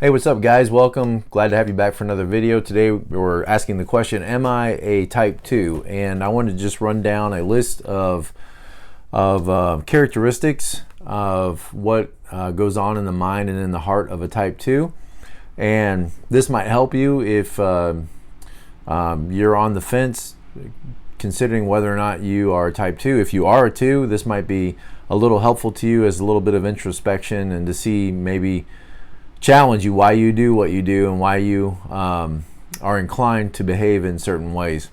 Hey, what's up guys? Welcome. Glad to have you back for another video. Today we're asking the question, am I a type 2? And I wanted to just run down a list of characteristics of what goes on in the mind and in the heart of a type 2. And this might help you if you're on the fence considering whether or not you are a type 2. If you are a 2, this might be a little helpful to you as a little bit of introspection and to see, maybe challenge you why you do what you do and why you are inclined to behave in certain ways.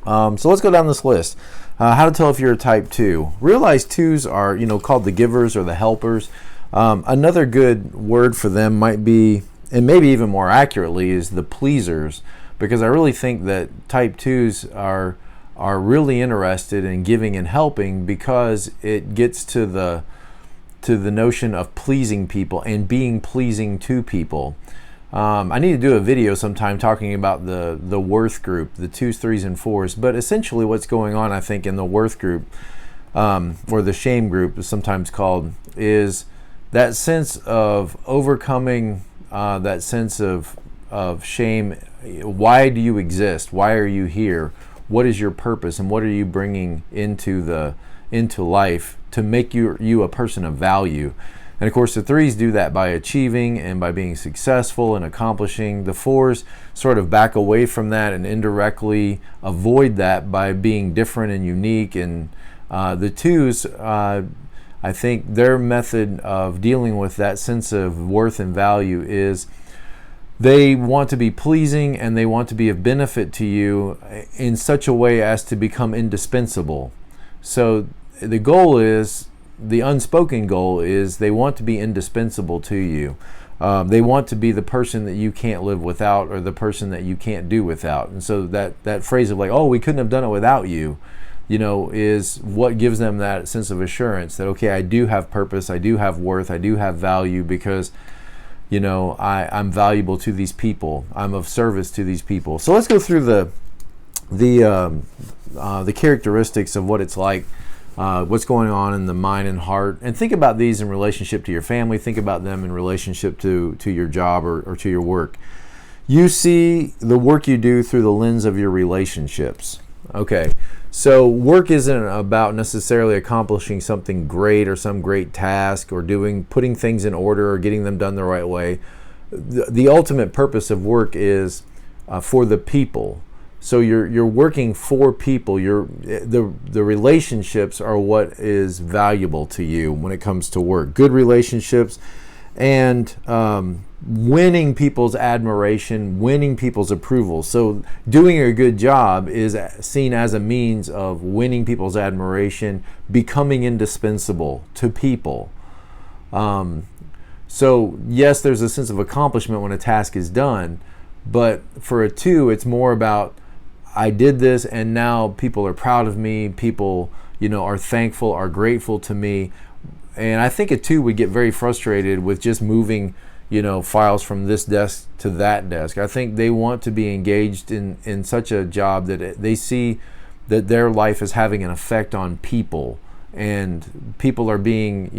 So let's go down this list. How to tell if you're a type 2. Realize 2s are called the givers or the helpers. Another good word for them might be, and maybe even more accurately, is the pleasers, because I really think that type 2s are really interested in giving and helping because it gets to the notion of pleasing people and being pleasing to people. I need to do a video sometime talking about the worth group, the 2s, 3s, and 4s. But essentially what's going on, I think, in the worth group, or the shame group is sometimes called, is that sense of overcoming that sense of shame. Why do you exist? Why are you here? What is your purpose? And what are you bringing into life to make you a person of value? And of course the 3s do that by achieving and by being successful and accomplishing. The 4s sort of back away from that and indirectly avoid that by being different and unique. And the 2s, I think their method of dealing with that sense of worth and value is they want to be pleasing and they want to be of benefit to you in such a way as to become indispensable. So the goal is, the unspoken goal is, they want to be indispensable to you. They want to be the person that you can't live without, or the person that you can't do without. And so that phrase of like, oh, we couldn't have done it without you, is what gives them that sense of assurance that, okay, I do have purpose, I do have worth, I do have value because, I'm valuable to these people. I'm of service to these people. So let's go through the characteristics of what it's like. What's going on in the mind and heart, and think about these in relationship to your family. Think about them in relationship to your job or to your work. You see the work you do through the lens of your relationships. Okay, so work isn't about necessarily accomplishing something great or some great task or putting things in order or getting them done the right way. The ultimate purpose of work is for the people. So you're working for people. The relationships are what is valuable to you when it comes to work. Good relationships and winning people's admiration, winning people's approval. So doing a good job is seen as a means of winning people's admiration, becoming indispensable to people. So yes, there's a sense of accomplishment when a task is done, but for a 2, it's more about, I did this and now people are proud of me, people are thankful, are grateful to me. And I think a 2 would get very frustrated with just moving files from this desk to that desk. I think they want to be engaged in such a job that they see that their life is having an effect on people, and people are being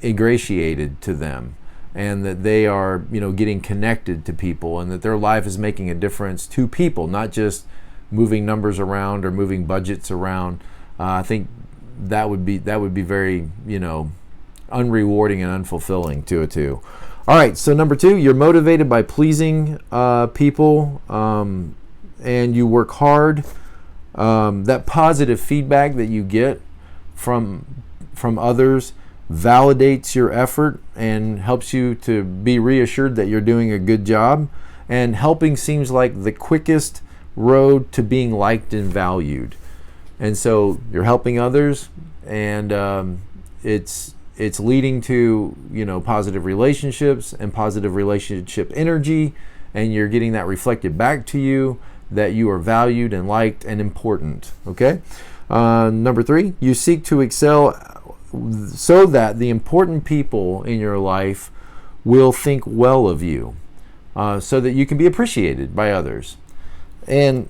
ingratiated to them, and that they are getting connected to people, and that their life is making a difference to people, not just moving numbers around or moving budgets around. I think that would be very unrewarding and unfulfilling to a 2. All right, so number 2, you're motivated by pleasing people, and you work hard. That positive feedback that you get from others validates your effort and helps you to be reassured that you're doing a good job. And helping seems like the quickest road to being liked and valued. And so you're helping others, and it's leading to positive relationships and positive relationship energy, and you're getting that reflected back to you that you are valued and liked and important. Okay. Number 3, you seek to excel so that the important people in your life will think well of you, so that you can be appreciated by others. And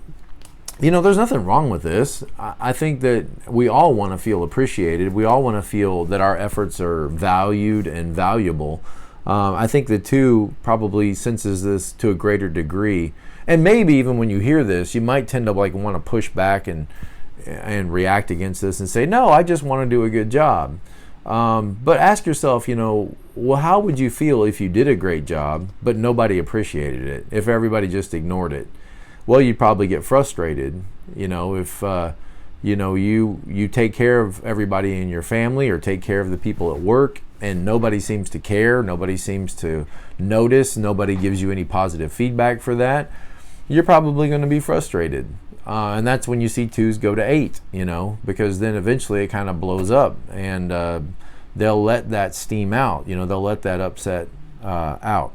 there's nothing wrong with this. I think that we all want to feel appreciated. We all want to feel that our efforts are valued and valuable. I think the 2 probably senses this to a greater degree. And maybe even when you hear this, you might tend to like want to push back and react against this and say, no, I just want to do a good job. But ask yourself, well, how would you feel if you did a great job, but nobody appreciated it? If everybody just ignored it? Well, you'd probably get frustrated, if, you take care of everybody in your family or take care of the people at work and nobody seems to care, nobody seems to notice, nobody gives you any positive feedback for that, you're probably going to be frustrated. And that's when you see 2s go to 8, because then eventually it kind of blows up and they'll let that steam out, they'll let that upset out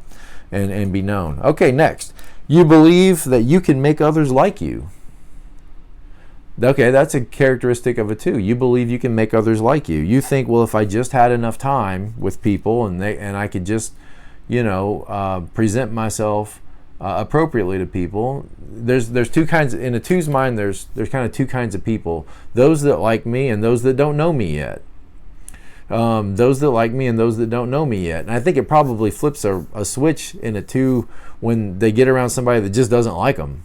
and be known. Okay, next. You believe that you can make others like you. Okay, that's a characteristic of a 2. You believe you can make others like you. You think, well, if I just had enough time with people and I could just, present myself appropriately to people. There's 2 kinds in a 2's mind. There's kind of 2 kinds of people: those that like me and those that don't know me yet. Those that like me and those that don't know me yet. And I think it probably flips a switch in a 2 when they get around somebody that just doesn't like them.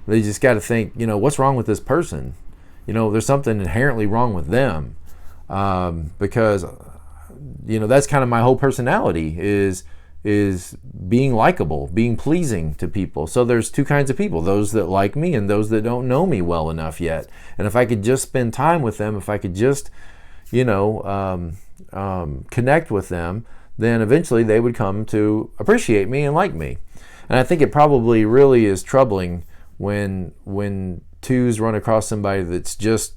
They just got to think, what's wrong with this person? There's something inherently wrong with them, because that's kind of my whole personality is being likable, being pleasing to people. So there's 2 kinds of people: those that like me and those that don't know me well enough yet. And if I could just spend time with them, if I could just connect with them, then eventually they would come to appreciate me and like me. And I think it probably really is troubling when 2s run across somebody that's just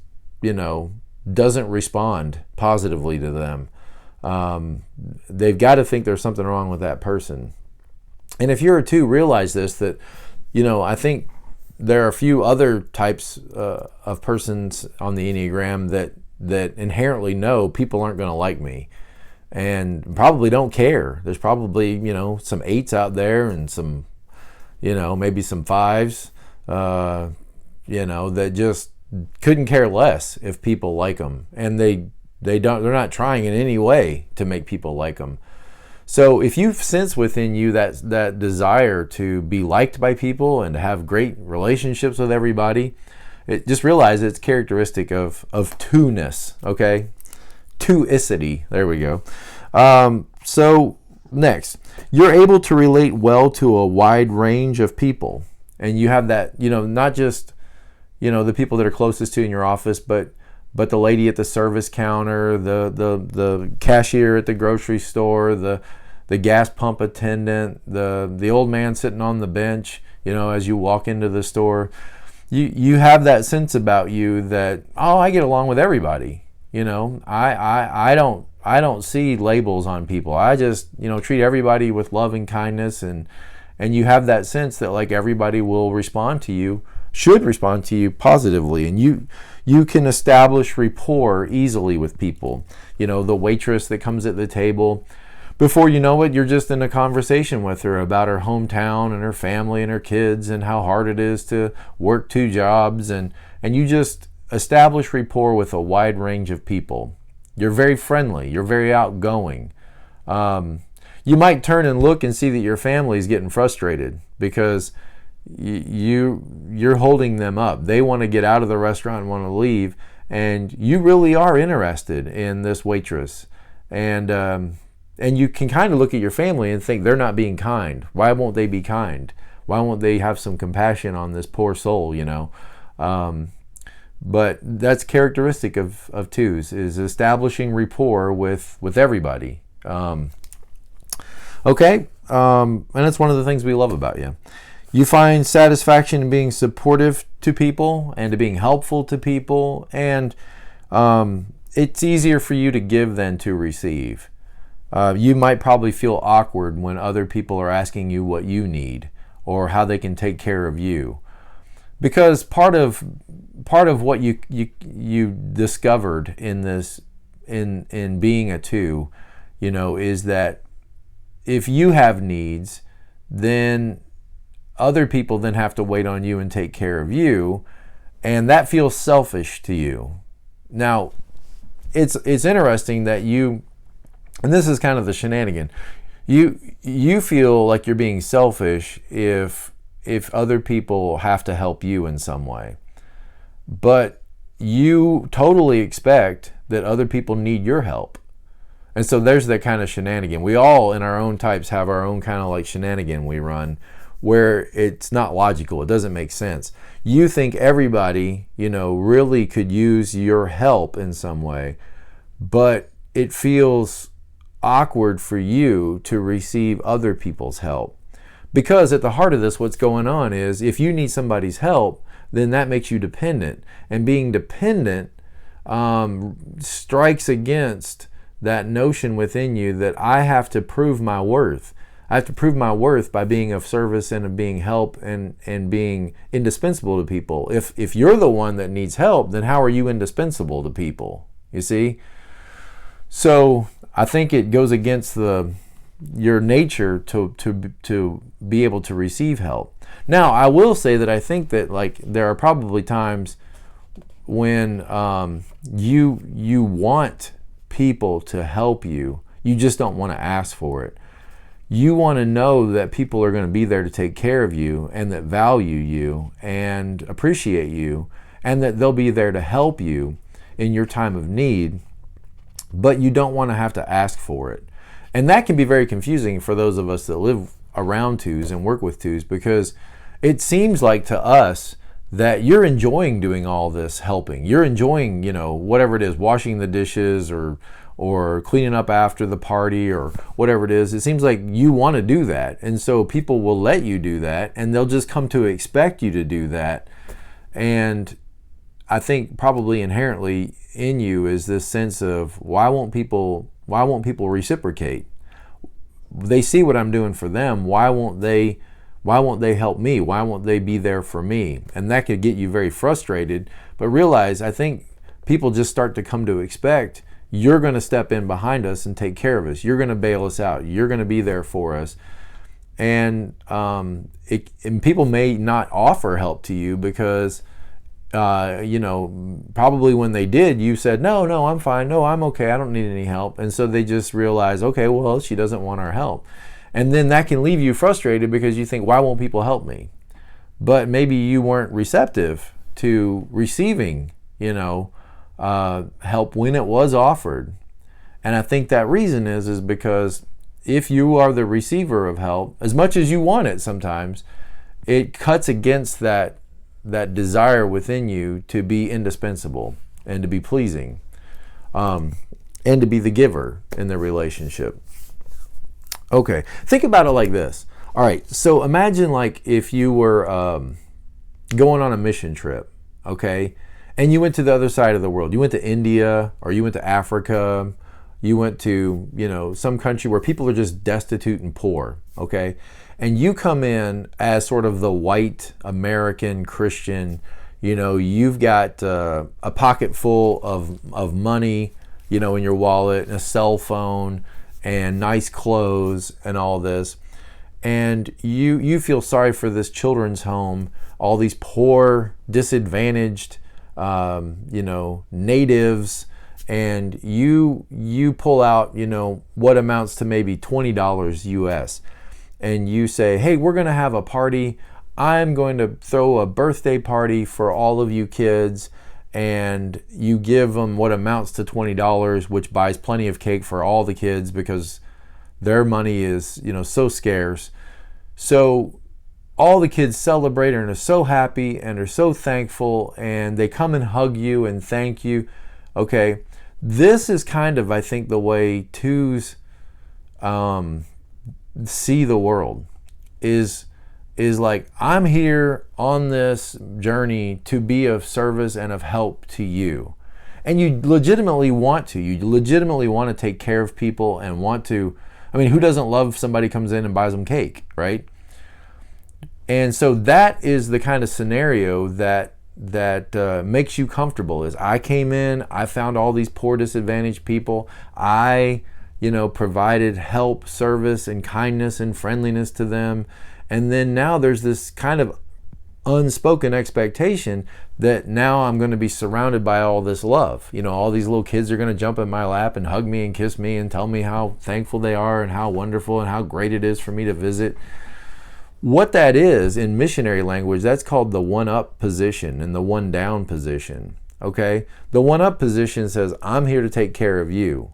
doesn't respond positively to them. They've got to think there's something wrong with that person. And if you're a 2, realize this, that I think there are a few other types of persons on the Enneagram that inherently know people aren't going to like me and probably don't care. There's probably some 8s out there and some maybe some 5s that just couldn't care less if people like them, and they're not trying in any way to make people like them. So if you sense within you that desire to be liked by people and to have great relationships with everybody, just realize it's characteristic of 2-ness. Okay, 2-icity. There we go. So next, you're able to relate well to a wide range of people, and you have that, not just the people that are closest to you in your office, but the lady at the service counter, the cashier at the grocery store, the gas pump attendant, the old man sitting on the bench, as you walk into the store. You have that sense about you that, I get along with everybody. I don't see labels on people. I just treat everybody with love and kindness, and you have that sense that like everybody will respond to you, should respond to you positively, and you can establish rapport easily with people. The waitress that comes at the table, before you know it, you're just in a conversation with her about her hometown and her family and her kids and how hard it is to work 2 jobs, and you just establish rapport with a wide range of people. You're very friendly, you're very outgoing. You might turn and look and see that your family is getting frustrated because you're holding them up. They want to get out of the restaurant and want to leave, and you really are interested in this waitress. And you can kind of look at your family and think they're not being kind. Why won't they be kind? Why won't they have some compassion on this poor soul, But that's characteristic of 2s, is establishing rapport with everybody. Okay, and that's one of the things we love about you. You find satisfaction in being supportive to people and to being helpful to people, and it's easier for you to give than to receive. You might probably feel awkward when other people are asking you what you need or how they can take care of you, because part of what you discovered in this in being a 2, is that if you have needs, then other people then have to wait on you and take care of you, and that feels selfish to you. Now, it's interesting that and this is kind of the shenanigan, You feel like you're being selfish if other people have to help you in some way. But you totally expect that other people need your help. And so there's that kind of shenanigan. We all in our own types have our own kind of like shenanigan we run where it's not logical. It doesn't make sense. You think everybody, really could use your help in some way, but it feels awkward for you to receive other people's help. Because at the heart of this, what's going on is if you need somebody's help, then that makes you dependent. And being dependent strikes against that notion within you that I have to prove my worth. I have to prove my worth by being of service and of being help and being indispensable to people. If you're the one that needs help, then how are you indispensable to people? You see? So I think it goes against your nature to be able to receive help. Now, I will say that I think that there are probably times when you want people to help you. You just don't want to ask for it. You want to know that people are going to be there to take care of you and that value you and appreciate you and that they'll be there to help you in your time of need, but you don't want to have to ask for it. And that can be very confusing for those of us that live around twos and work with twos, because it seems like to us that you're enjoying doing all this helping. You're enjoying, whatever it is, washing the dishes or cleaning up after the party or whatever it is. It seems like you want to do that. And so people will let you do that and they'll just come to expect you to do that. And I think probably inherently in you is this sense of why won't people reciprocate? They see what I'm doing for them. Why won't they help me? Why won't they be there for me? And that could get you very frustrated. But realize, I think people just start to come to expect you're going to step in behind us and take care of us. You're going to bail us out. You're going to be there for us. And people may not offer help to you because, probably when they did, you said, no, I'm fine. No, I'm okay. I don't need any help. And so they just realize, okay, well, she doesn't want our help. And then that can leave you frustrated because you think, why won't people help me? But maybe you weren't receptive to receiving, help when it was offered. And I think that reason is because if you are the receiver of help, as much as you want it sometimes, it cuts against that desire within you to be indispensable and to be pleasing, and to be the giver in the relationship. Okay, think about it like this. All right, so imagine if you were going on a mission trip, okay, and you went to the other side of the world. You went to India, or you went to Africa. You went to, some country where people are just destitute and poor, okay? And you come in as sort of the white American Christian, you've got a pocket full of money, in your wallet, and a cell phone, and nice clothes, and all this. And you feel sorry for this children's home, all these poor, disadvantaged, natives, and you pull out, what amounts to maybe $20 US. And you say, hey, we're going to have a party. I'm going to throw a birthday party for all of you kids. And you give them what amounts to $20, which buys plenty of cake for all the kids because their money is, so scarce. So all the kids celebrate and are so happy and are so thankful, and they come and hug you and thank you. Okay, this is kind of, I think, the way twos see the world is like, I'm here on this journey to be of service and of help to you. And you legitimately want to take care of people and want to, who doesn't love somebody comes in and buys them cake, right? And so that is the kind of scenario that makes you comfortable. Is I came in, I found all these poor, disadvantaged people. I, provided help, service, and kindness and friendliness to them. And then now there's this kind of unspoken expectation that now I'm going to be surrounded by all this love. All these little kids are going to jump in my lap and hug me and kiss me and tell me how thankful they are and how wonderful and how great it is for me to visit. What that is, in missionary language, that's called the one-up position and the one-down position, okay? The one-up position says, I'm here to take care of you.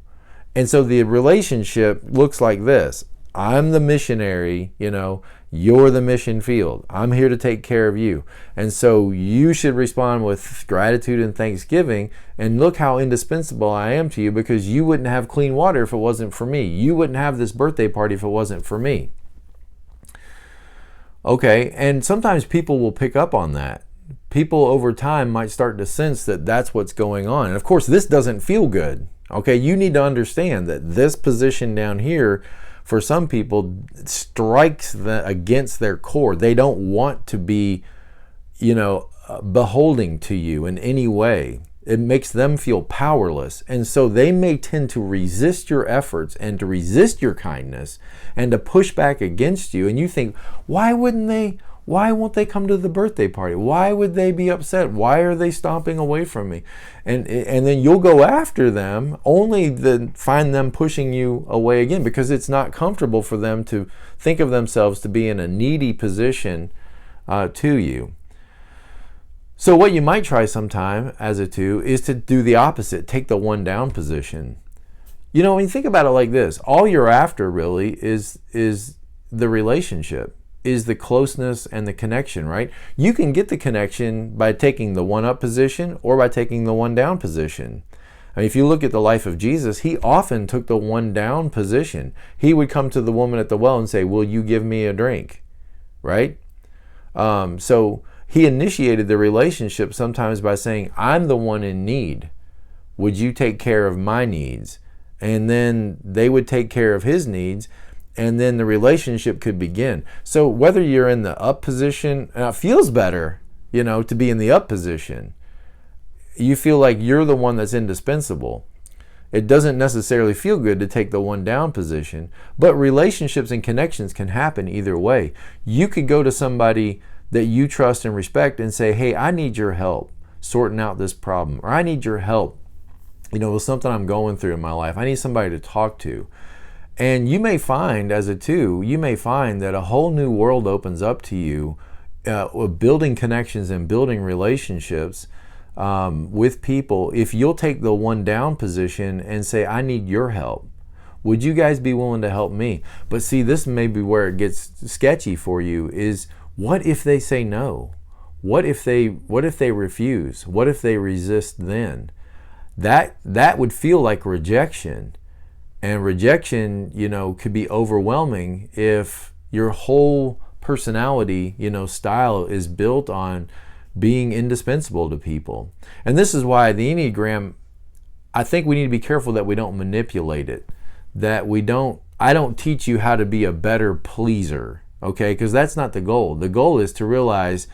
And so the relationship looks like this. I'm the missionary, you're the mission field. I'm here to take care of you. And so you should respond with gratitude and thanksgiving, and look how indispensable I am to you, because you wouldn't have clean water if it wasn't for me. You wouldn't have this birthday party if it wasn't for me. Okay, and sometimes people will pick up on that. People over time might start to sense that that's what's going on. And of course, this doesn't feel good. Okay, you need to understand that this position down here, for some people, strikes against their core. They don't want to be, beholding to you in any way. It makes them feel powerless. And so they may tend to resist your efforts and to resist your kindness and to push back against you. And you think, why won't they come to the birthday party? Why would they be upset? Why are they stomping away from me? And then you'll go after them, only to find them pushing you away again, because it's not comfortable for them to think of themselves to be in a needy position to you. So what you might try sometime as a 2 is to do the opposite, take the one down position. When you think about it like this, all you're after really is the relationship, is the closeness and the connection, right? You can get the connection by taking the one up position or by taking the one down position. I mean, if you look at the life of Jesus, he often took the one down position. He would come to the woman at the well and say, will you give me a drink? Right? So he initiated the relationship sometimes by saying, I'm the one in need. Would you take care of my needs? And then they would take care of his needs, and then the relationship could begin. So whether you're in the up position, it feels better, to be in the up position. You feel like you're the one that's indispensable. It doesn't necessarily feel good to take the one down position, but relationships and connections can happen either way. You could go to somebody that you trust and respect and say, hey, I need your help sorting out this problem, or I need your help, with something I'm going through in my life. I need somebody to talk to. And you may find, as a 2, that a whole new world opens up to you, building connections and building relationships with people, if you'll take the one down position and say, I need your help. Would you guys be willing to help me? But see, this may be where it gets sketchy for you, is what if they say no? What if they refuse? What if they resist then? That would feel like rejection. And rejection, could be overwhelming if your whole personality, style is built on being indispensable to people. And this is why the Enneagram, I think we need to be careful that we don't manipulate it. I don't teach you how to be a better pleaser, okay? Because that's not the goal. The goal is to realize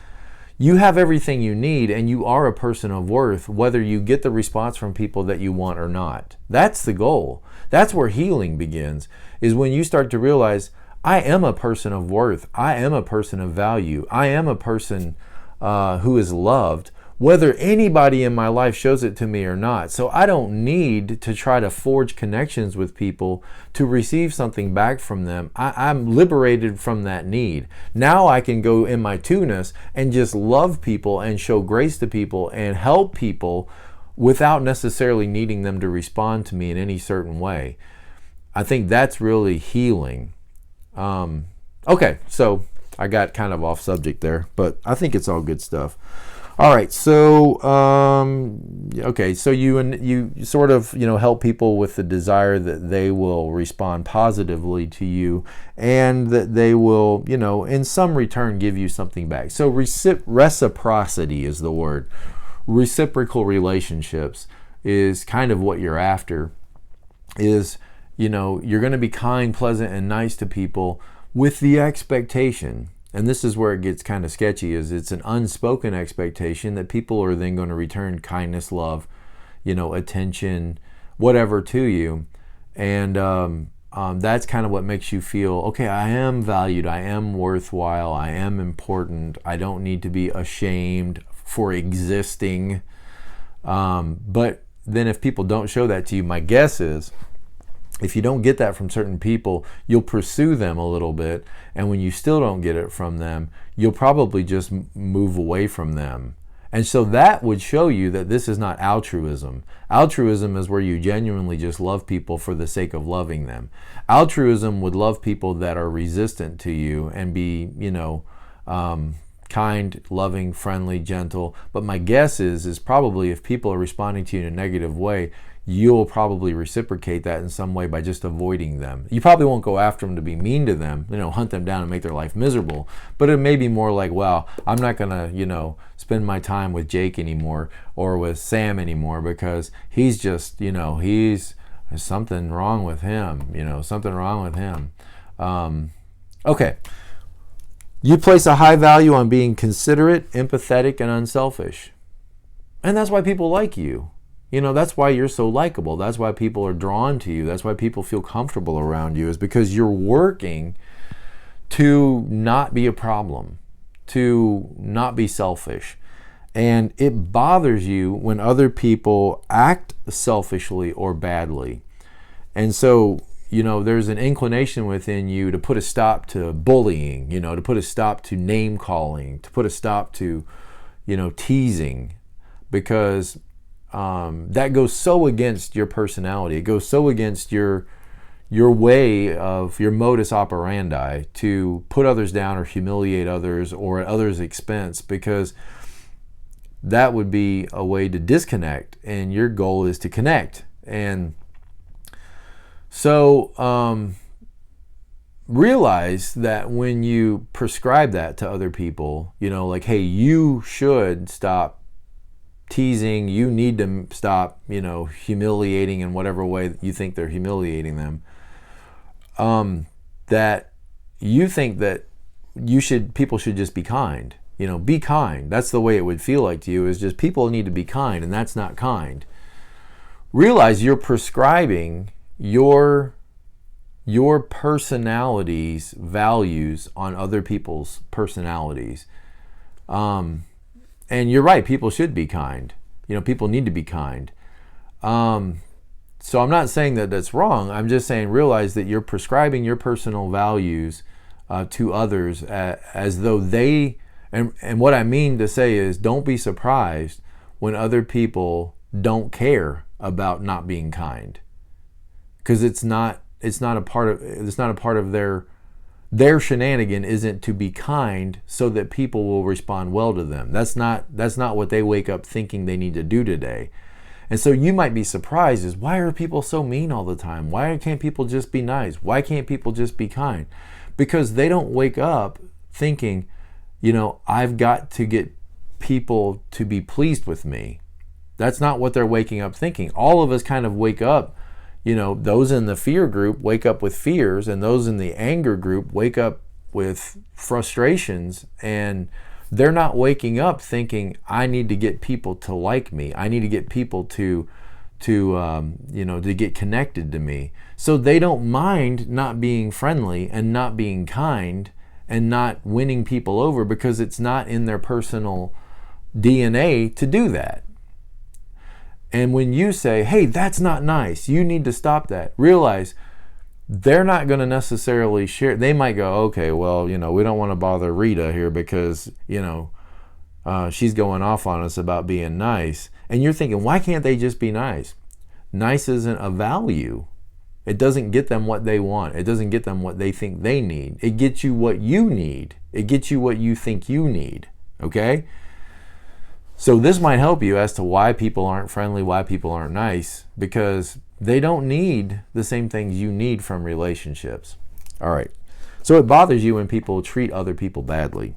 you have everything you need and you are a person of worth, whether you get the response from people that you want or not. That's the goal. That's where healing begins, is when you start to realize, I am a person of worth. I am a person of value. I am a person who is loved, whether anybody in my life shows it to me or not. So I don't need to try to forge connections with people to receive something back from them. I'm liberated from that need. Now I can go in my 2ness and just love people and show grace to people and help people without necessarily needing them to respond to me in any certain way. I think that's really healing. Okay, so I got kind of off subject there, but I think it's all good stuff. All right, so so you sort of help people with the desire that they will respond positively to you, and that they will in some return give you something back. So reciprocity is the word. Reciprocal relationships is kind of what you're after. Is you're going to be kind, pleasant, and nice to people with the expectation. And this is where it gets kind of sketchy, is it's an unspoken expectation that people are then going to return kindness, love, attention, whatever to you. And that's kind of what makes you feel, okay, I am valued, I am worthwhile, I am important, I don't need to be ashamed for existing. But then if people don't show that to you, my guess is, if you don't get that from certain people, you'll pursue them a little bit, and when you still don't get it from them, you'll probably just move away from them. And so that would show you that this is not altruism. Altruism is where you genuinely just love people for the sake of loving them. Altruism would love people that are resistant to you and be, kind, loving, friendly, gentle. But my guess is probably if people are responding to you in a negative way, you'll probably reciprocate that in some way by just avoiding them. You probably won't go after them to be mean to them, hunt them down and make their life miserable. But it may be more like, well, I'm not gonna, spend my time with Jake anymore or with Sam anymore because he's just, there's something wrong with him, something wrong with him. Okay. You place a high value on being considerate, empathetic, and unselfish. And that's why people like you. That's why you're so likable. That's why people are drawn to you. That's why people feel comfortable around you, is because you're working to not be a problem, to not be selfish. And it bothers you when other people act selfishly or badly. And so, there's an inclination within you to put a stop to bullying, to put a stop to name calling, to put a stop to, teasing, because that goes so against your personality. It goes so against your way of your modus operandi to put others down or humiliate others or at others' expense, because that would be a way to disconnect, and your goal is to connect. And so realize that when you prescribe that to other people, like, hey, you should stop teasing, you need to stop, humiliating in whatever way that you think they're humiliating them, that you think that people should just be kind. Be kind. That's the way it would feel like to you, is just people need to be kind, and that's not kind. Realize you're prescribing your personality's values on other people's personalities. And you're right, people should be kind. People need to be kind. So I'm not saying that that's wrong. I'm just saying realize that you're prescribing your personal values to others as though they, and what I mean to say is, don't be surprised when other people don't care about not being kind. Because it's not a part of their shenanigan isn't to be kind so that people will respond well to them. That's not what they wake up thinking they need to do today. And so you might be surprised, is why are people so mean all the time? Why can't people just be nice? Why can't people just be kind? Because they don't wake up thinking, I've got to get people to be pleased with me. That's not what they're waking up thinking. All of us kind of wake up, those in the fear group wake up with fears, and those in the anger group wake up with frustrations, and they're not waking up thinking, I need to get people to like me. I need to get people to get connected to me. So they don't mind not being friendly and not being kind and not winning people over, because it's not in their personal DNA to do that. And when you say, hey, that's not nice, you need to stop that, realize they're not going to necessarily share. They might go, okay, well, we don't want to bother Rita here because, she's going off on us about being nice. And you're thinking, why can't they just be nice? Nice isn't a value. It doesn't get them what they want. It doesn't get them what they think they need. It gets you what you need. It gets you what you think you need. Okay? So this might help you as to why people aren't friendly, why people aren't nice, because they don't need the same things you need from relationships. All right. So it bothers you when people treat other people badly.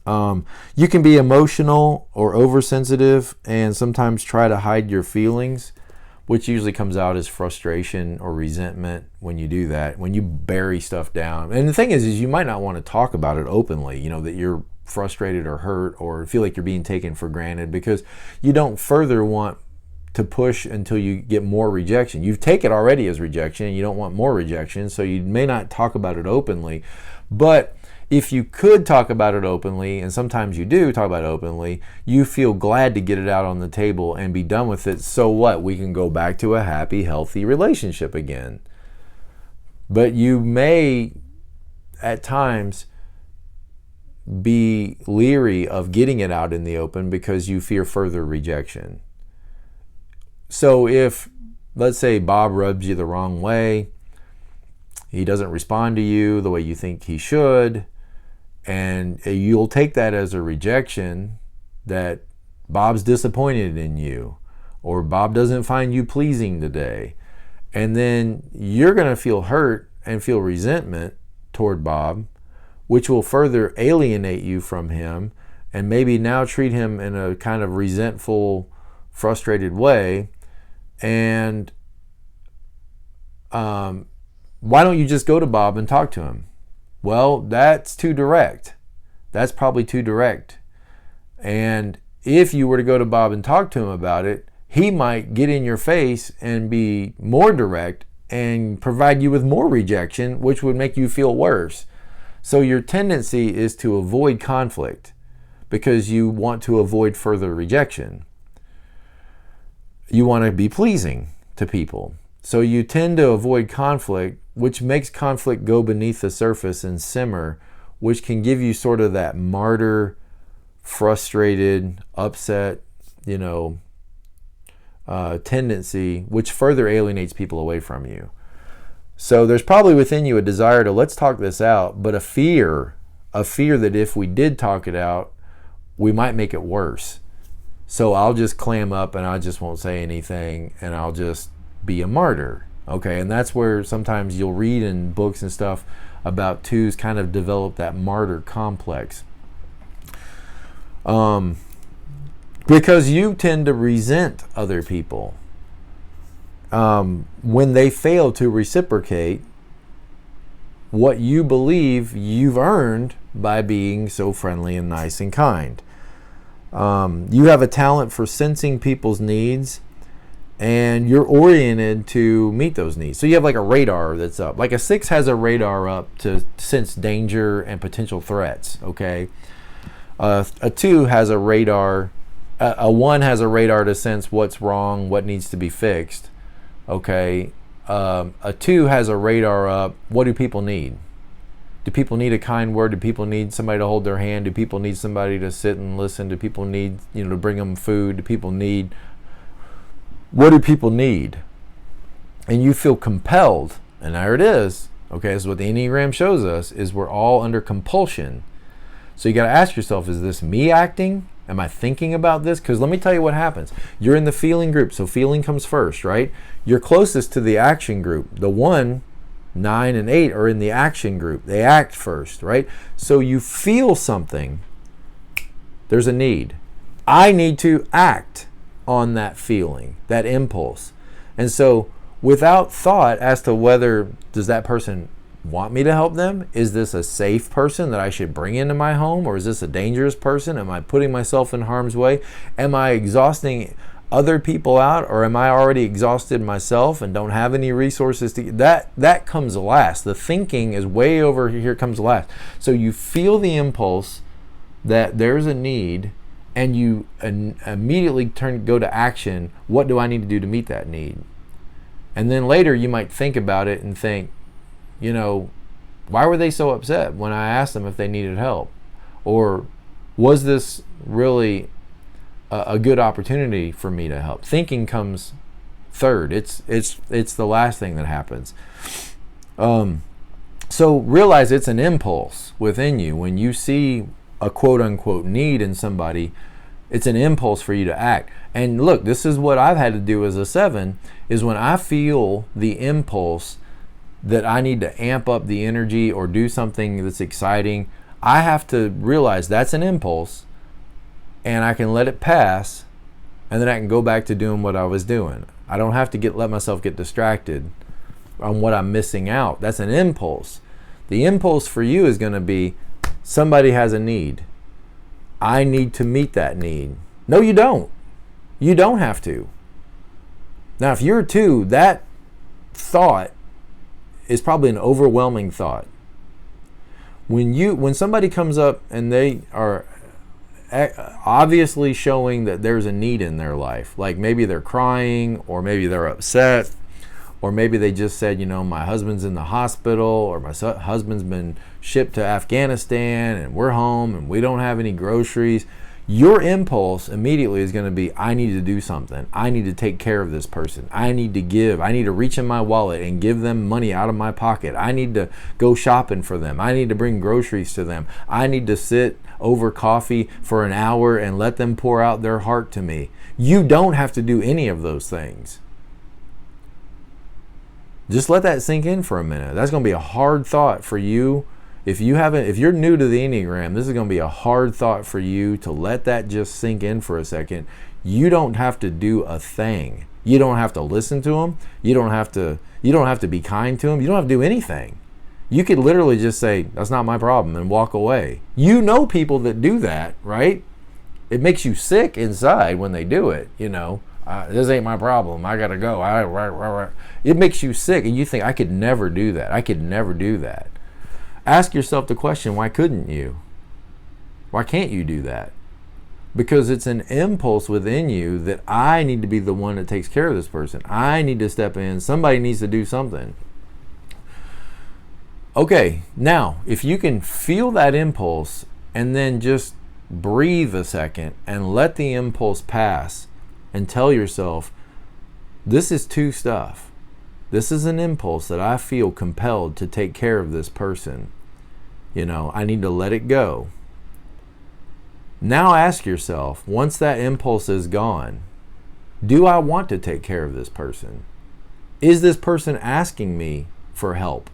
You can be emotional or oversensitive and sometimes try to hide your feelings, which usually comes out as frustration or resentment when you do that, when you bury stuff down. And the thing is you might not want to talk about it openly, that you're frustrated or hurt or feel like you're being taken for granted, because you don't further want to push until you get more rejection. You take it already as rejection and you don't want more rejection, so you may not talk about it openly. But if you could talk about it openly, and sometimes you do talk about it openly, you feel glad to get it out on the table and be done with it. So what? We can go back to a happy, healthy relationship again. But you may, at times, be leery of getting it out in the open because you fear further rejection. So if, let's say, Bob rubs you the wrong way, he doesn't respond to you the way you think he should, and you'll take that as a rejection, that Bob's disappointed in you, or Bob doesn't find you pleasing today. And then you're going to feel hurt and feel resentment toward Bob, which will further alienate you from him and maybe now treat him in a kind of resentful, frustrated way. And why don't you just go to Bob and talk to him? Well, that's too direct. That's probably too direct. And if you were to go to Bob and talk to him about it, he might get in your face and be more direct and provide you with more rejection, which would make you feel worse. So your tendency is to avoid conflict because you want to avoid further rejection. You want to be pleasing to people. So you tend to avoid conflict, which makes conflict go beneath the surface and simmer, which can give you sort of that martyr, frustrated, upset, tendency, which further alienates people away from you. So there's probably within you a desire to let's talk this out, but a fear that if we did talk it out, we might make it worse. So I'll just clam up and I just won't say anything and I'll just be a martyr. Okay, and that's where sometimes you'll read in books and stuff about twos kind of develop that martyr complex. Because you tend to resent other people when they fail to reciprocate what you believe you've earned by being so friendly and nice and kind. You have a talent for sensing people's needs, and you're oriented to meet those needs. So you have like a radar that's up. Like a 6 has a radar up to sense danger and potential threats, okay? A 2 has a radar, a 1 has a radar to sense what's wrong, what needs to be fixed, okay? A 2 has a radar up, what do people need? Do people need a kind word? Do people need somebody to hold their hand? Do people need somebody to sit and listen? Do people need, to bring them food? Do people need... What do people need? And you feel compelled, and there it is. Okay, so what the Enneagram shows us is we're all under compulsion. So you got to ask yourself, is this me acting? Am I thinking about this? Because let me tell you what happens. You're in the feeling group, so feeling comes first, right? You're closest to the action group. The 1, 9, and 8 are in the action group. They act first, right? So you feel something. There's a need. I need to act on that feeling, that impulse. And so without thought as to whether does that person want me to help them, is this a safe person that I should bring into my home, or is this a dangerous person? Am I putting myself in harm's way? Am I exhausting other people out, or am I already exhausted myself and don't have any resources to that comes last. The thinking is way over here, comes last. So you feel the impulse that there's a need, and you immediately go to action. What do I need to do to meet that need? And then later you might think about it and think, why were they so upset when I asked them if they needed help? Or was this really a good opportunity for me to help? Thinking comes third. It's the last thing that happens. So realize it's an impulse within you. When you see a quote-unquote need in somebody, it's an impulse for you to act. And look, this is what I've had to do as a 7, is when I feel the impulse that I need to amp up the energy or do something that's exciting, I have to realize that's an impulse, and I can let it pass, and then I can go back to doing what I was doing. I don't have to let myself get distracted on what I'm missing out. That's an impulse. The impulse for you is going to be, somebody has a need. I need to meet that need. No, you don't. You don't have to. Now, if you're a 2, that thought is probably an overwhelming thought. When somebody comes up and they are obviously showing that there's a need in their life, like maybe they're crying, or maybe they're upset, or maybe they just said, my husband's in the hospital, or my husband's been shipped to Afghanistan and we're home and we don't have any groceries. Your impulse immediately is going to be, I need to do something. I need to take care of this person. I need to give. I need to reach in my wallet and give them money out of my pocket. I need to go shopping for them. I need to bring groceries to them. I need to sit over coffee for an hour and let them pour out their heart to me. You don't have to do any of those things. Just let that sink in for a minute. That's going to be a hard thought for you. If you're new to the Enneagram, this is going to be a hard thought for you to let that just sink in for a second. You don't have to do a thing. You don't have to listen to them. You don't have to be kind to them. You don't have to do anything. You could literally just say, that's not my problem, and walk away. You know people that do that, right? It makes you sick inside when they do it, this ain't my problem. I got to go. It makes you sick, and you think, I could never do that. I could never do that. Ask yourself the question, why couldn't you? Why can't you do that? Because it's an impulse within you that I need to be the one that takes care of this person. I need to step in. Somebody needs to do something. Okay, now, if you can feel that impulse and then just breathe a second and let the impulse pass and tell yourself, this is 2 stuff. This is an impulse that I feel compelled to take care of this person. I need to let it go. Now ask yourself, once that impulse is gone, do I want to take care of this person? Is this person asking me for help?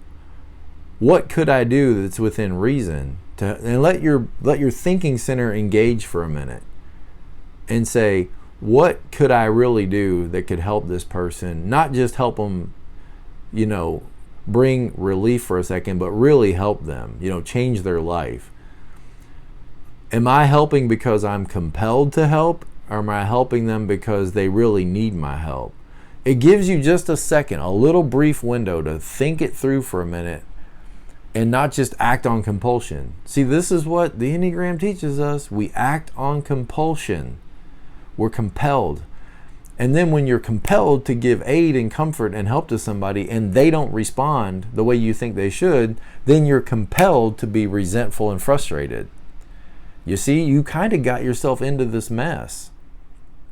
What could I do that's within reason? And let your thinking center engage for a minute and say, what could I really do that could help this person? Not just help them, bring relief for a second, but really help them, change their life. Am I helping because I'm compelled to help, or am I helping them because they really need my help? It gives you just a second, a little brief window to think it through for a minute and not just act on compulsion. See, this is what the Enneagram teaches us. We act on compulsion. We're compelled. And then when you're compelled to give aid and comfort and help to somebody and they don't respond the way you think they should, then you're compelled to be resentful and frustrated. You see, you kind of got yourself into this mess.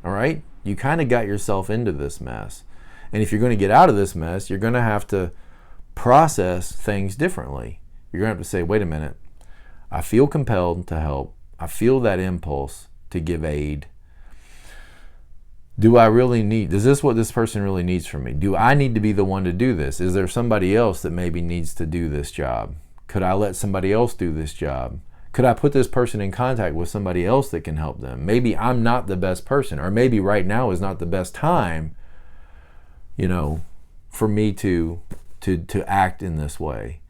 All right? You kind of got yourself into this mess. And if you're going to get out of this mess, you're going to have to process things differently. You're going to have to say, wait a minute. I feel compelled to help. I feel that impulse to give aid. Is this what this person really needs from me? Do I need to be the one to do this? Is there somebody else that maybe needs to do this job? Could I let somebody else do this job? Could I put this person in contact with somebody else that can help them? Maybe I'm not the best person, or maybe right now is not the best time, for me to act in this way.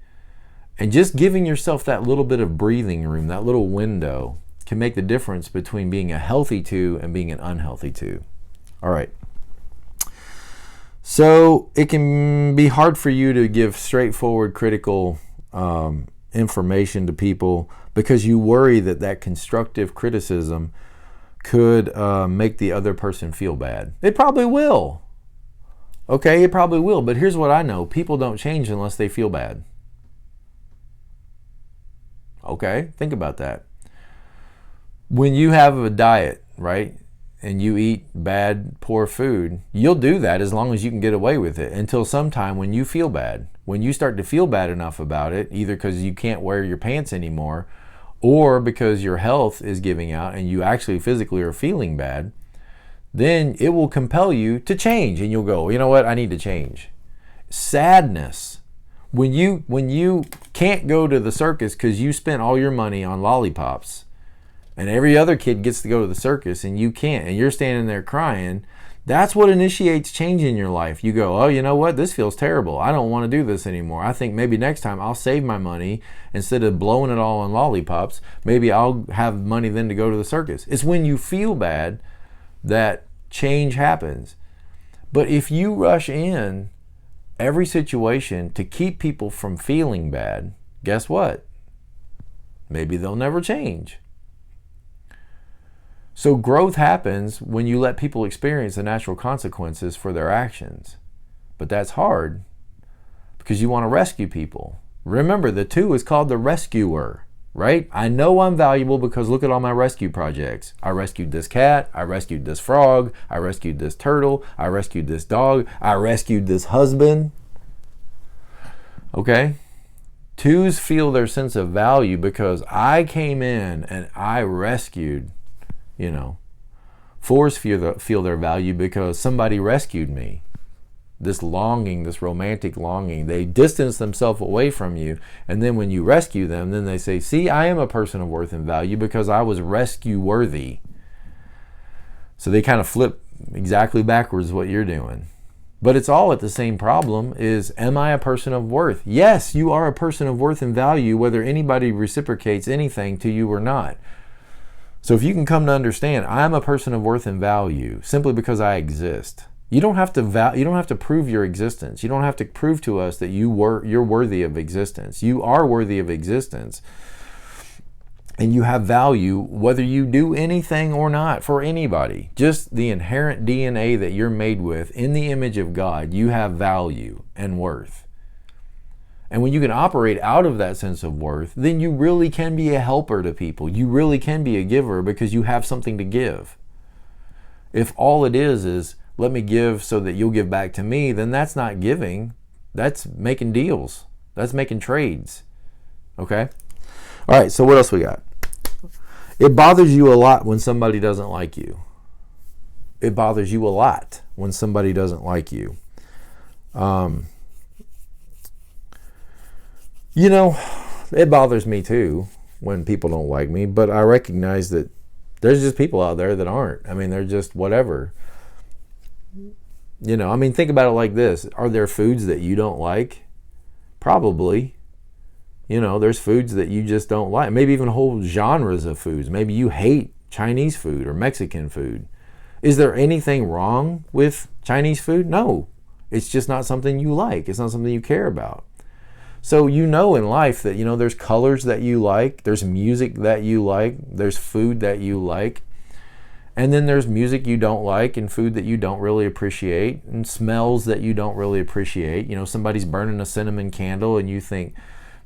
And just giving yourself that little bit of breathing room, that little window, can make the difference between being a healthy 2 and being an unhealthy 2. All right. So it can be hard for you to give straightforward critical information to people because you worry that constructive criticism could make the other person feel bad. It probably will. Okay, it probably will. But here's what I know. People don't change unless they feel bad. Okay, think about that. When you have a diet, right? And you eat bad, poor food, you'll do that as long as you can get away with it until sometime when you feel bad. When you start to feel bad enough about it, either because you can't wear your pants anymore or because your health is giving out and you actually physically are feeling bad, then it will compel you to change and you'll go, you know what, I need to change. Sadness. When you can't go to the circus because you spent all your money on lollipops, and every other kid gets to go to the circus and you can't, and you're standing there crying, that's what initiates change in your life. You go, oh, you know what? This feels terrible. I don't want to do this anymore. I think maybe next time I'll save my money instead of blowing it all on lollipops. Maybe I'll have money then to go to the circus. It's when you feel bad that change happens. But if you rush in every situation to keep people from feeling bad, guess what? Maybe they'll never change. So growth happens when you let people experience the natural consequences for their actions. But that's hard because you want to rescue people. Remember, the 2 is called the rescuer, right? I know I'm valuable because look at all my rescue projects. I rescued this cat, I rescued this frog, I rescued this turtle, I rescued this dog, I rescued this husband. Okay? 2s feel their sense of value because I came in and I rescued, 4s feel their value because somebody rescued me. This longing, this romantic longing, they distance themselves away from you, and then when you rescue them, then they say, see, I am a person of worth and value because I was rescue worthy. So they kind of flip exactly backwards what you're doing. But it's all at the same problem is, am I a person of worth? Yes, you are a person of worth and value, whether anybody reciprocates anything to you or not. So if you can come to understand, I'm a person of worth and value simply because I exist. You don't have to prove your existence. You don't have to prove to us that you're worthy of existence. You are worthy of existence. And you have value whether you do anything or not for anybody. Just the inherent DNA that you're made with in the image of God, you have value and worth. And when you can operate out of that sense of worth, then you really can be a helper to people. You really can be a giver because you have something to give. If all it is let me give so that you'll give back to me, then that's not giving. That's making deals. That's making trades. Okay? All right, so what else we got? It bothers you a lot when somebody doesn't like you. It bothers you a lot when somebody doesn't like you. It bothers me too when people don't like me, but I recognize that there's just people out there that aren't. I mean, they're just whatever. Think about it like this. Are there foods that you don't like? Probably. There's foods that you just don't like. Maybe even whole genres of foods. Maybe you hate Chinese food or Mexican food. Is there anything wrong with Chinese food? No. It's just not something you like. It's not something you care about. So in life that, there's colors that you like. There's music that you like. There's food that you like. And then there's music you don't like and food that you don't really appreciate and smells that you don't really appreciate. Somebody's burning a cinnamon candle and you think,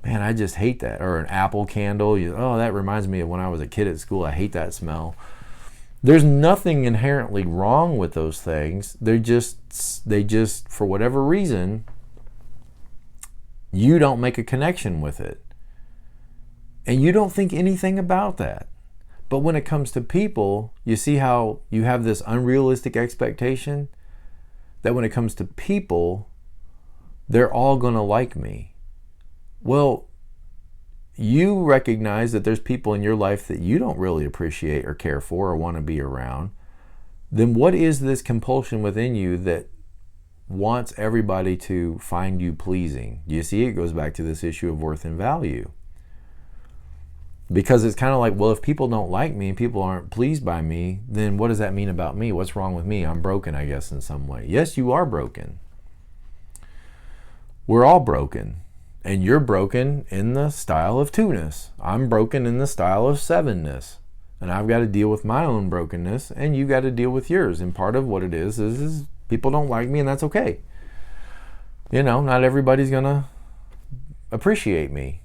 man, I just hate that. Or an apple candle. That reminds me of when I was a kid at school. I hate that smell. There's nothing inherently wrong with those things. They just, for whatever reason, you don't make a connection with it. And you don't think anything about that. But when it comes to people, you see how you have this unrealistic expectation that when it comes to people, they're all going to like me. Well, you recognize that there's people in your life that you don't really appreciate or care for or want to be around. Then what is this compulsion within you that wants everybody to find you pleasing? You see, it goes back to this issue of worth and value. Because it's kind of like, well, if people don't like me and people aren't pleased by me, then what does that mean about me? What's wrong with me? I'm broken, I guess, in some way. Yes, you are broken. We're all broken. And you're broken in the style of 2-ness. I'm broken in the style of 7-ness. And I've got to deal with my own brokenness, and you got to deal with yours. And part of what it is people don't like me, and that's okay. Not everybody's going to appreciate me.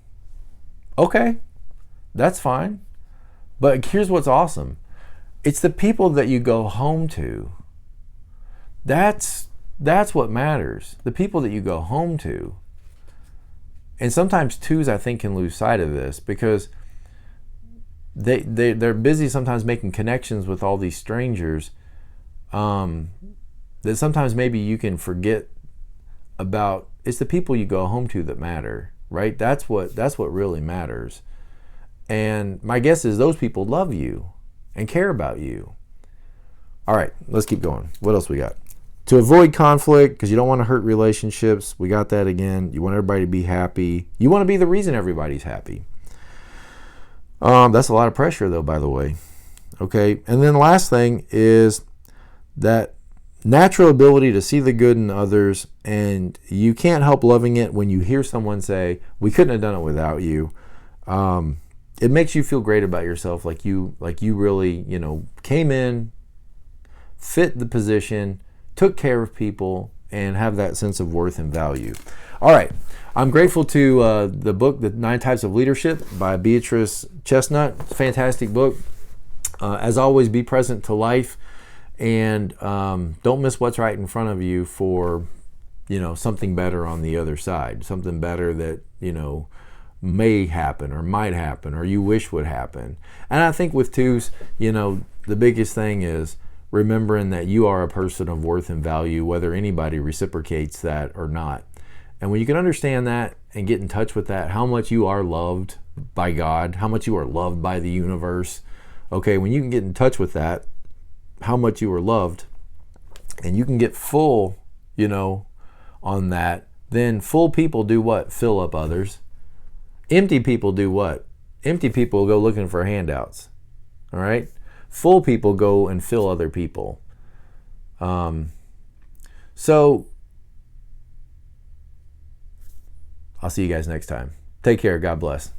Okay. That's fine. But here's what's awesome. It's the people that you go home to. That's what matters. The people that you go home to. And sometimes 2s, I think, can lose sight of this because they're busy sometimes making connections with all these strangers that sometimes maybe you can forget about. It's the people you go home to that matter, right? That's what really matters. And my guess is those people love you and care about you. All right, let's keep going. What else we got? To avoid conflict, because you don't want to hurt relationships. We got that again. You want everybody to be happy. You want to be the reason everybody's happy. That's a lot of pressure, though, by the way. Okay, and then the last thing is that natural ability to see the good in others, and you can't help loving it when you hear someone say, "We couldn't have done it without you." It makes you feel great about yourself, like you really, came in, fit the position, took care of people, and have that sense of worth and value. All right. I'm grateful to the book, The 9 Types of Leadership by Beatrice Chestnut. Fantastic book. As always, be present to life, and don't miss what's right in front of you for, something better on the other side, something better that, may happen or might happen or you wish would happen. And I think with 2s, the biggest thing is remembering that you are a person of worth and value, whether anybody reciprocates that or not. And when you can understand that and get in touch with that, how much you are loved by God, how much you are loved by the universe, okay, when you can get in touch with that, how much you are loved, and you can get full, on that, then full people do what? Fill up others. Empty people do what? Empty people go looking for handouts. All right? Full people go and fill other people. So I'll see you guys next time. Take care. God bless.